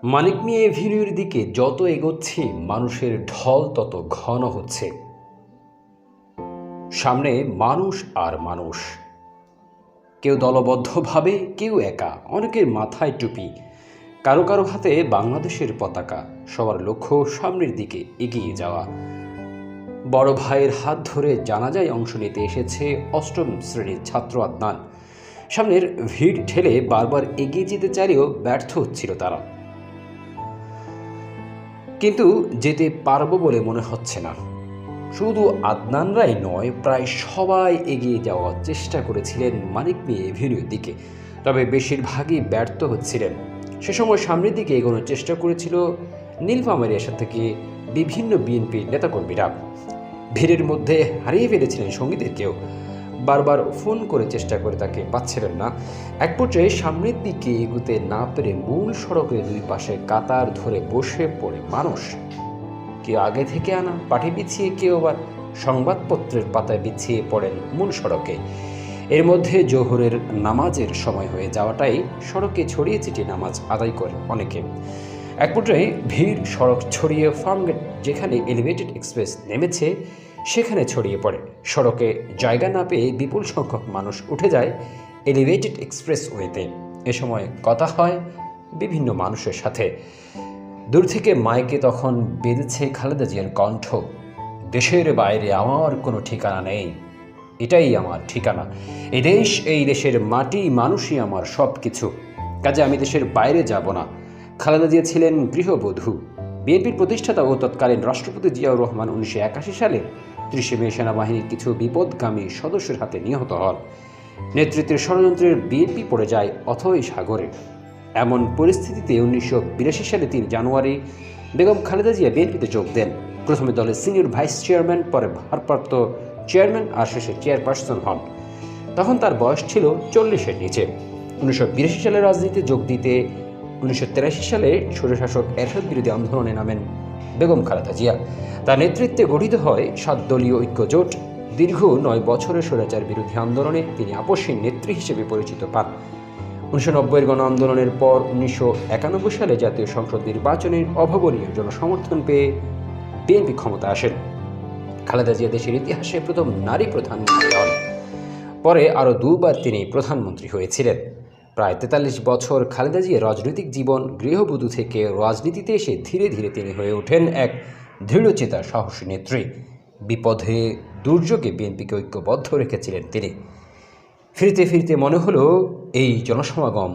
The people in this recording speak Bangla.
মানিক মিয়া এভিনিউর দিকে যত এগোচ্ছি মানুষের ঢল তত ঘন হচ্ছে। সামনে মানুষ আর মানুষ, কেউ দলবদ্ধভাবে, কেউ একা, অনেকের মাথায় টুপি, কারো কারো হাতে বাংলাদেশের পতাকা। সবার লক্ষ্য সামনের দিকে এগিয়ে যাওয়া। বড় ভাইয়ের হাত ধরে জানাজায় অংশ নিতে এসেছে অষ্টম শ্রেণীর ছাত্র আদনান। সামনের ভিড় ঠেলে বারবার এগিয়ে যেতে চাইলেও ব্যর্থ হচ্ছিল তারা, কিন্তু যেতে পারবো বলে মনে হচ্ছে না। শুধু আদনানরাই নয়, প্রায় সবাই এগিয়ে যাওয়ার চেষ্টা করেছিলেন মানিক মিয়া এভিনিউর দিকে, তবে বেশিরভাগই ব্যর্থ হচ্ছিলেন। সে সময় সামনের দিকে এগোনোর চেষ্টা করেছিল নীলফামারীর সাথে থেকে বিভিন্ন বিএনপির নেতাকর্মীরা। ভিড়ের মধ্যে হারিয়ে ফেলেছিলেন সঙ্গীদেরকেও, বারবার ফোন করে চেষ্টা করে তাকে পাচ্ছিলেন না। এক পর্যায়ে সামনের দিকে এগুতে না পেরে মূল সড়কের দুই পাশে কাতার ধরে বসে পড়ে মানুষ। কেউ আগে থেকে আনা পাঠে বিছিয়ে, কেউ আবার সংবাদপত্রের পাতায় বিছিয়ে পড়েন মূল সড়কে। এর মধ্যে জোহরের নামাজের সময় হয়ে যাওয়াটাই সড়কে ছড়িয়ে ছিটিয়ে নামাজ আদায় করে অনেকে। এক পর্যায়ে ভিড় সড়ক ছড়িয়ে ফার্মগেট, যেখানে এলিভেটেড এক্সপ্রেস নেমেছে, সেখানে ছড়িয়ে পড়ে। সড়কে জায়গা না পেয়ে বিপুল সংখ্যক মানুষ উঠে যায় এলিভেটেড এক্সপ্রেস ওয়েতে। এ সময় কথা হয় বিভিন্ন মানুষের সাথে। দূর থেকে মাইকে তখন বেঁধেছে খালেদা জিয়ার কণ্ঠ, দেশের বাইরে আমার কোনো ঠিকানা নেই, এটাই আমার ঠিকানা। এই দেশ, এই দেশের মাটি, মানুষই আমার সব কিছু, কাজে আমি দেশের বাইরে যাব না। খালেদা জিয়া ছিলেন গৃহবধূ। বিএনপির প্রতিষ্ঠাতা ও তৎকালীন রাষ্ট্রপতি জিয়াউর রহমান 1981 সালে 30 মে সেনাবাহিনীর কিছু বিপদগামী সদস্যের হাতে নিহত হন। নেতৃত্বের ষড়যন্ত্রের বিএনপি পড়ে যায় অথই সাগরে। এমন পরিস্থিতিতে 1982 সালে 3 জানুয়ারি বেগম খালেদা জিয়া বিএনপিতে যোগ দেন। প্রথমে দলের সিনিয়র ভাইস চেয়ারম্যান, পরে ভারপ্রাপ্ত চেয়ারম্যান আর শেষে চেয়ারপারসন হন। তখন তার বয়স ছিল 40-এর নিচে। 1982 সালে রাজনীতিতে যোগ দিতে 1983 সালে স্বৈরশাসক এরশাদ বিরোধী আন্দোলনে নামেন বেগম খালেদা জিয়া। তার নেতৃত্বে গঠিত হয় 7 দলীয় ঐক্যজোট। দীর্ঘ 9 বছরের স্বৈরাচার বিরোধী আন্দোলনে তিনি আপসহীন নেত্রী হিসেবে পরিচিত পান। 1990-এর গণ আন্দোলনের পর 1991 সালে জাতীয় সংসদ নির্বাচনের অভাবনীয় জনসমর্থন পেয়ে বিএনপি ক্ষমতা আসেন। খালেদা জিয়া দেশের ইতিহাসে প্রথম নারী প্রধানমন্ত্রী হন। পরে আরও 2বার তিনি প্রধানমন্ত্রী হয়েছিলেন। প্রায় 43 বছর খালেদা জিয়া রাজনৈতিক জীবন, গৃহবধূ থেকে রাজনীতিতে এসে ধীরে ধীরে তিনি হয়ে ওঠেন এক দৃঢ়চেতা সাহসী নেত্রী। বিপদে দুর্যোগে বিএনপিকে ঐক্যবদ্ধ রেখেছিলেন তিনি। ফিরতে ফিরতে মনে হলো এই জনসমাগম